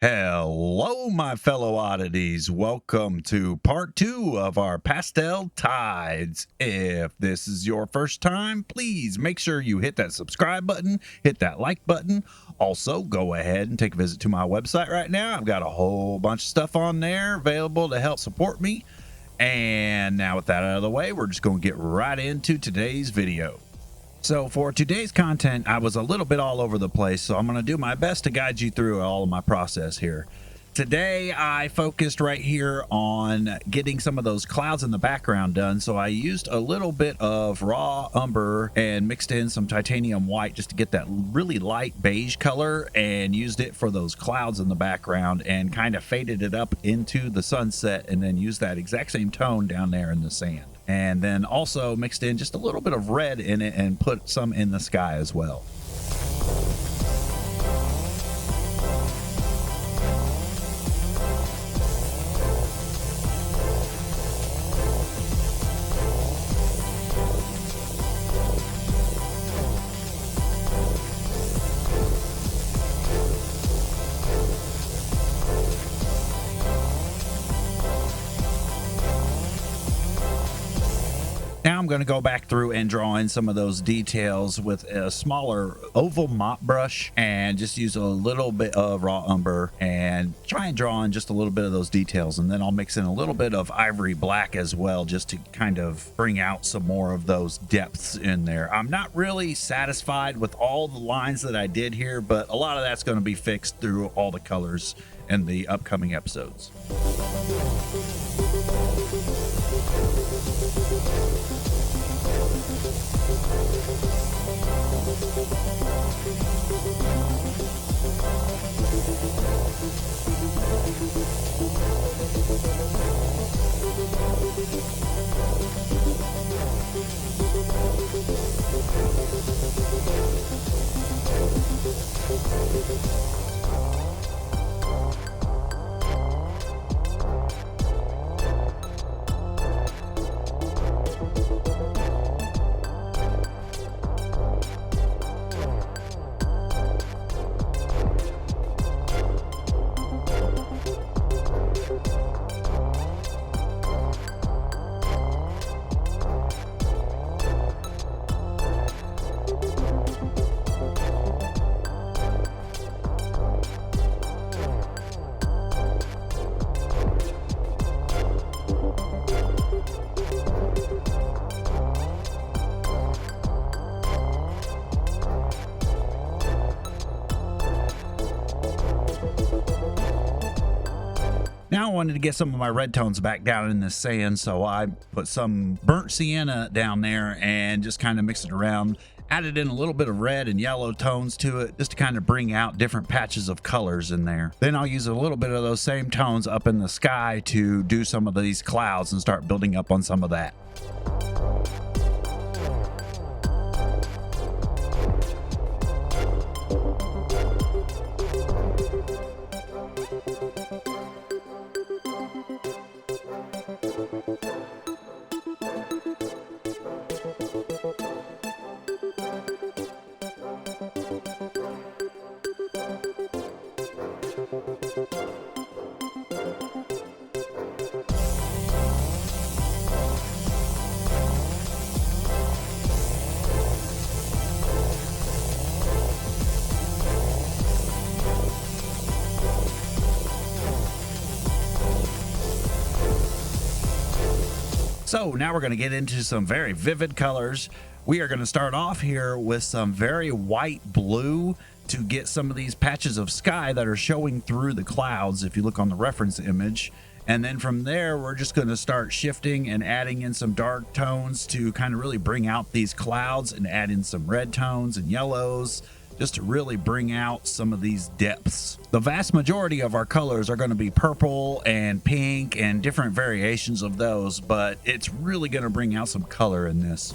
Hello, my fellow oddities. Welcome to part two of our pastel tides. If this is your first time, please make sure you hit that subscribe button, hit that like button. Also, go ahead and take a visit to my website right now. I've got a whole bunch of stuff on there available to help support me. And now with that out of the way, we're just going to get right into today's video. So for today's content, I was a little bit all over the place, so I'm going to do my best to guide you through all of my process here. Today, I focused right here on getting some of those clouds in the background done, so I used a little bit of raw umber and mixed in some titanium white just to get that really light beige color, and used it for those clouds in the background and kind of faded it up into the sunset, and then used that exact same tone down there in the sand. And then also mixed in just a little bit of red in it and put some in the sky as well. Now I'm going to go back through and draw in some of those details with a smaller oval mop brush and just use a little bit of raw umber and try and draw in just a little bit of those details. And then I'll mix in a little bit of ivory black as well, just to kind of bring out some more of those depths in there. I'm not really satisfied with all the lines that I did here, but a lot of that's going to be fixed through all the colors in the upcoming episodes. Now I wanted to get some of my red tones back down in the sand, so I put some burnt sienna down there and just kind of mixed it around. Added in a little bit of red and yellow tones to it just to kind of bring out different patches of colors in there. Then I'll use a little bit of those same tones up in the sky to do some of these clouds and start building up on some of that. So now we're going to get into some very vivid colors. We are going to start off here with some very white blue to get some of these patches of sky that are showing through the clouds if you look on the reference image. And then from there, we're just going to start shifting and adding in some dark tones to kind of really bring out these clouds, and add in some red tones and yellows just to really bring out some of these depths. The vast majority of our colors are going to be purple and pink and different variations of those, but it's really going to bring out some color in this.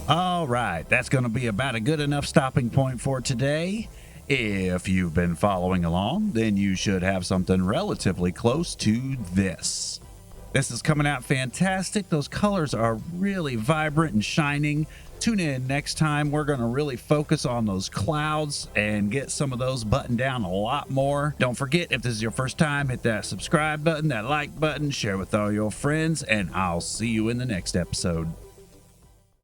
All right, that's going to be about a good enough stopping point for today. If you've been following along, then you should have something relatively close to this. This is coming out fantastic. Those colors are really vibrant and shining. Tune in next time. We're going to really focus on those clouds and get some of those buttoned down a lot more. Don't forget, if this is your first time, hit that subscribe button, that like button, share with all your friends, and I'll see you in the next episode.